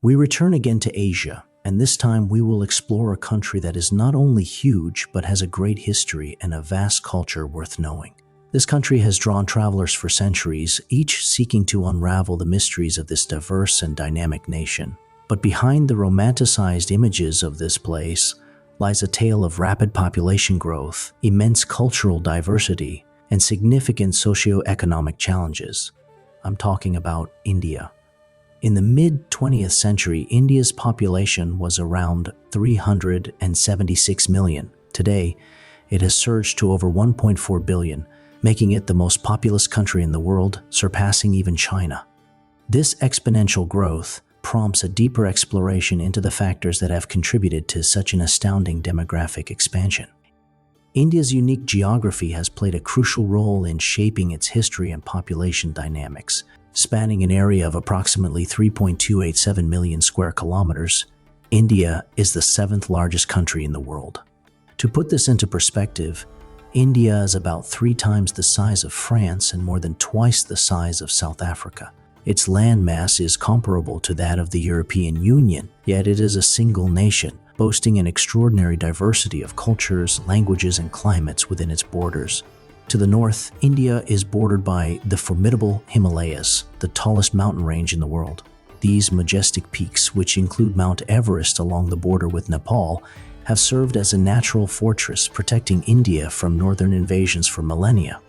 We return again to Asia, and this time we will explore a country that is not only huge but has a great history and a vast culture worth knowing. This country has drawn travelers for centuries, each seeking to unravel the mysteries of this diverse and dynamic nation. But behind the romanticized images of this place lies a tale of rapid population growth, immense cultural diversity, and significant socioeconomic challenges. I'm talking about India. In the mid-20th century, India's population was around 376 million. Today, it has surged to over 1.4 billion, making it the most populous country in the world, surpassing even China. This exponential growth prompts a deeper exploration into the factors that have contributed to such an astounding demographic expansion. India's unique geography has played a crucial role in shaping its history and population dynamics. Spanning an area of approximately 3.287 million square kilometers, India is the seventh largest country in the world. To put this into perspective, India is about 3 times the size of France and more than twice the size of South Africa. Its landmass is comparable to that of the European Union, yet it is a single nation, boasting an extraordinary diversity of cultures, languages, and climates within its borders. To the north, India is bordered by the formidable Himalayas, the tallest mountain range in the world. These majestic peaks, which include Mount Everest along the border with Nepal, have served as a natural fortress protecting India from northern invasions for millennia.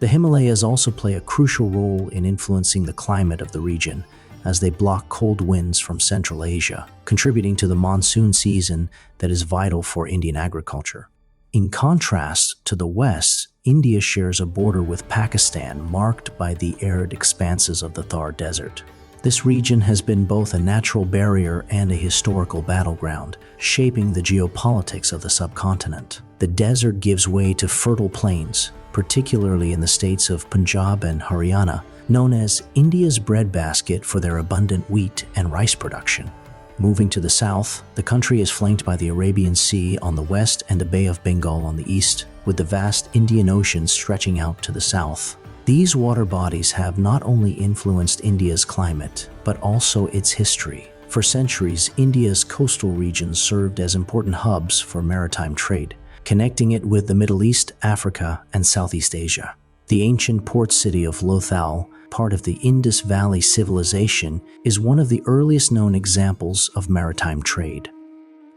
The Himalayas also play a crucial role in influencing the climate of the region, as they block cold winds from Central Asia, contributing to the monsoon season that is vital for Indian agriculture. In contrast to the west, India shares a border with Pakistan marked by the arid expanses of the Thar Desert. This region has been both a natural barrier and a historical battleground, shaping the geopolitics of the subcontinent. The desert gives way to fertile plains, particularly in the states of Punjab and Haryana, known as India's breadbasket for their abundant wheat and rice production. Moving to the south, the country is flanked by the Arabian Sea on the west and the Bay of Bengal on the east, with the vast Indian Ocean stretching out to the south. These water bodies have not only influenced India's climate, but also its history. For centuries, India's coastal regions served as important hubs for maritime trade, connecting it with the Middle East, Africa, and Southeast Asia. The ancient port city of Lothal, part of the Indus Valley civilization, is one of the earliest known examples of maritime trade.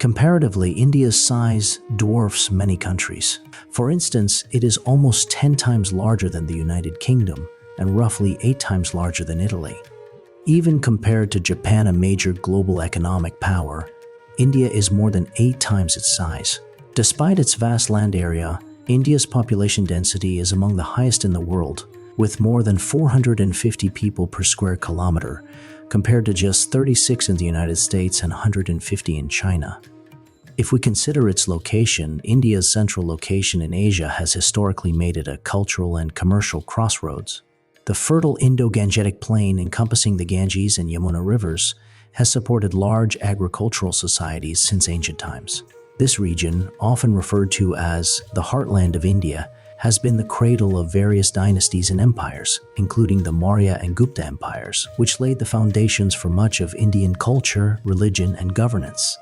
Comparatively, India's size dwarfs many countries. For instance, it is almost 10 times larger than the United Kingdom and roughly 8 times larger than Italy. Even compared to Japan, a major global economic power, India is more than 8 times its size. Despite its vast land area, India's population density is among the highest in the world, with more than 450 people per square kilometer, compared to just 36 in the United States and 150 in China. If we consider its location, India's central location in Asia has historically made it a cultural and commercial crossroads. The fertile Indo-Gangetic plain encompassing the Ganges and Yamuna rivers has supported large agricultural societies since ancient times. This region, often referred to as the heartland of India, has been the cradle of various dynasties and empires, including the Maurya and Gupta empires, which laid the foundations for much of Indian culture, religion, and governance.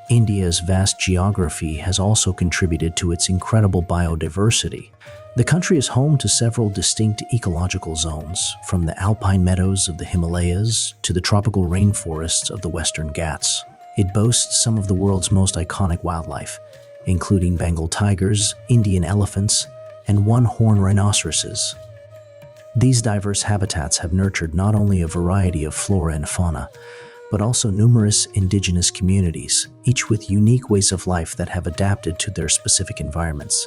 India's vast geography has also contributed to its incredible biodiversity. The country is home to several distinct ecological zones, from the alpine meadows of the Himalayas to the tropical rainforests of the Western Ghats. It boasts some of the world's most iconic wildlife, including Bengal tigers, Indian elephants, and one-horned rhinoceroses. These diverse habitats have nurtured not only a variety of flora and fauna, but also numerous indigenous communities, each with unique ways of life that have adapted to their specific environments.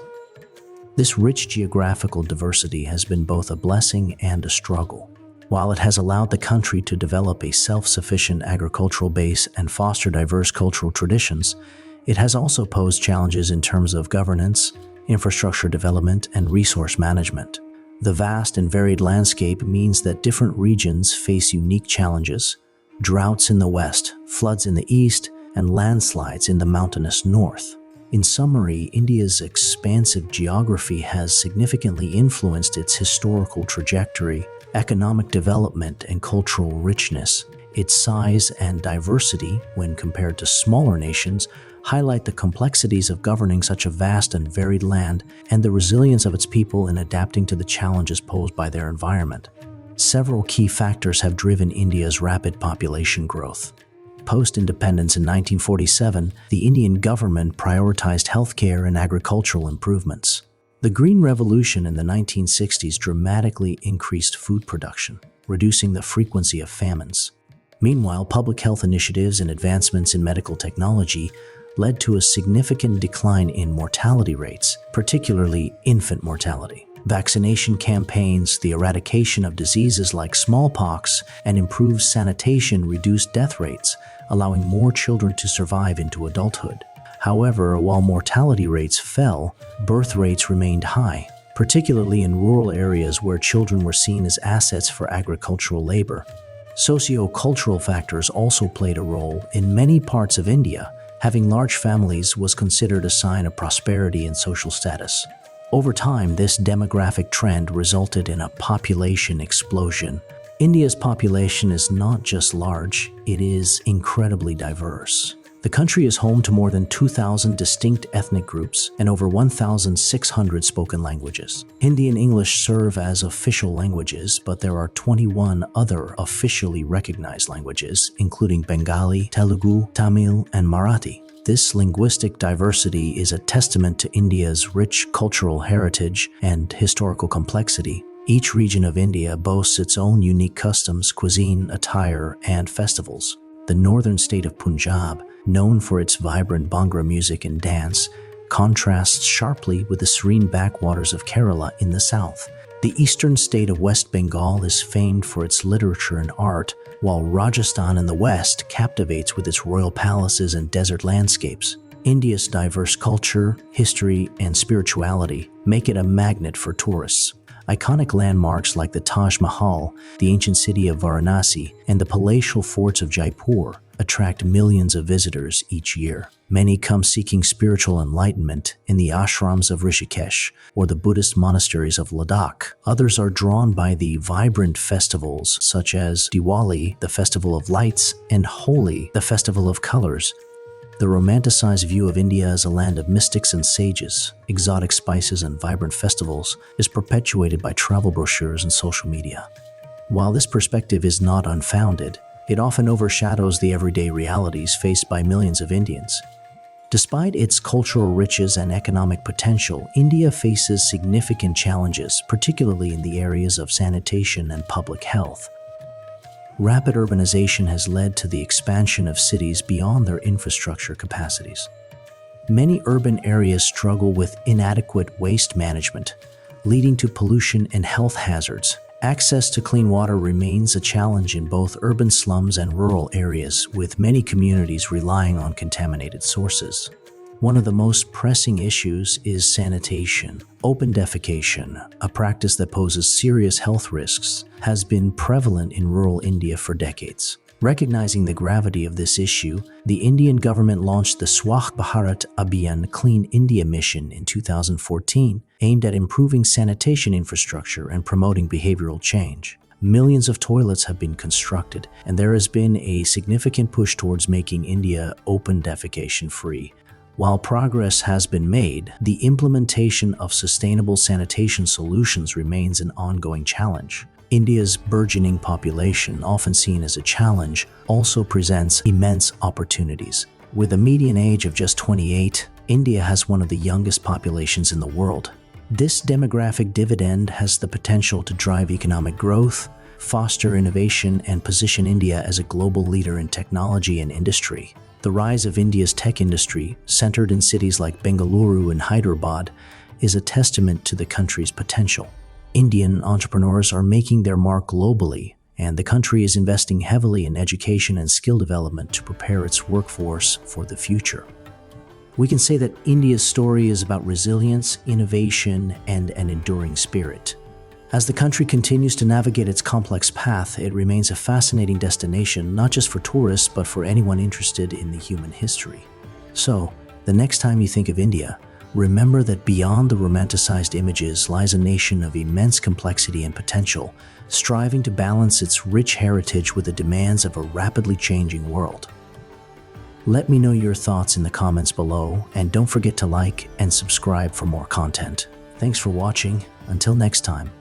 This rich geographical diversity has been both a blessing and a struggle. While it has allowed the country to develop a self-sufficient agricultural base and foster diverse cultural traditions, it has also posed challenges in terms of governance, infrastructure development, and resource management. The vast and varied landscape means that different regions face unique challenges: droughts in the west, floods in the east, and landslides in the mountainous north. In summary, India's expansive geography has significantly influenced its historical trajectory, economic development, and cultural richness. Its size and diversity, when compared to smaller nations, highlight the complexities of governing such a vast and varied land and the resilience of its people in adapting to the challenges posed by their environment. Several key factors have driven India's rapid population growth. Post-independence in 1947, the Indian government prioritized healthcare and agricultural improvements. The Green Revolution in the 1960s dramatically increased food production, reducing the frequency of famines. Meanwhile, public health initiatives and advancements in medical technology led to a significant decline in mortality rates, particularly infant mortality. Vaccination campaigns, the eradication of diseases like smallpox, and improved sanitation reduced death rates, allowing more children to survive into adulthood. However, while mortality rates fell, birth rates remained high, particularly in rural areas where children were seen as assets for agricultural labor. Socio-cultural factors also played a role. In many parts of India, having large families was considered a sign of prosperity and social status. Over time, this demographic trend resulted in a population explosion. India's population is not just large, it is incredibly diverse. The country is home to more than 2,000 distinct ethnic groups and over 1,600 spoken languages. Hindi and English serve as official languages, but there are 21 other officially recognized languages, including Bengali, Telugu, Tamil, and Marathi. This linguistic diversity is a testament to India's rich cultural heritage and historical complexity. Each region of India boasts its own unique customs, cuisine, attire, and festivals. The northern state of Punjab, known for its vibrant Bhangra music and dance, contrasts sharply with the serene backwaters of Kerala in the south. The eastern state of West Bengal is famed for its literature and art, while Rajasthan in the west captivates with its royal palaces and desert landscapes. India's diverse culture, history, and spirituality make it a magnet for tourists. Iconic landmarks like the Taj Mahal, the ancient city of Varanasi, and the palatial forts of Jaipur attract millions of visitors each year. Many come seeking spiritual enlightenment in the ashrams of Rishikesh or the Buddhist monasteries of Ladakh. Others are drawn by the vibrant festivals such as Diwali, the Festival of Lights, and Holi, the Festival of Colors. The romanticized view of India as a land of mystics and sages, exotic spices, and vibrant festivals is perpetuated by travel brochures and social media. While this perspective is not unfounded, it often overshadows the everyday realities faced by millions of Indians. Despite its cultural riches and economic potential, India faces significant challenges, particularly in the areas of sanitation and public health. Rapid urbanization has led to the expansion of cities beyond their infrastructure capacities. Many urban areas struggle with inadequate waste management, leading to pollution and health hazards. Access to clean water remains a challenge in both urban slums and rural areas, with many communities relying on contaminated sources. One of the most pressing issues is sanitation. Open defecation, a practice that poses serious health risks, has been prevalent in rural India for decades. Recognizing the gravity of this issue, the Indian government launched the Swachh Bharat Abhiyan Clean India mission in 2014, aimed at improving sanitation infrastructure and promoting behavioral change. Millions of toilets have been constructed, and there has been a significant push towards making India open defecation free. While progress has been made, the implementation of sustainable sanitation solutions remains an ongoing challenge. India's burgeoning population, often seen as a challenge, also presents immense opportunities. With a median age of just 28, India has one of the youngest populations in the world. This demographic dividend has the potential to drive economic growth, foster innovation, and position India as a global leader in technology and industry. The rise of India's tech industry, centered in cities like Bengaluru and Hyderabad, is a testament to the country's potential. Indian entrepreneurs are making their mark globally, and the country is investing heavily in education and skill development to prepare its workforce for the future. We can say that India's story is about resilience, innovation, and an enduring spirit. As the country continues to navigate its complex path, it remains a fascinating destination not just for tourists but for anyone interested in the human history. So, the next time you think of India, Remember that beyond the romanticized images lies a nation of immense complexity and potential, striving to balance its rich heritage with the demands of a rapidly changing world. Let me know your thoughts in the comments below, and don't forget to like and subscribe for more content. Thanks for watching. Until next time.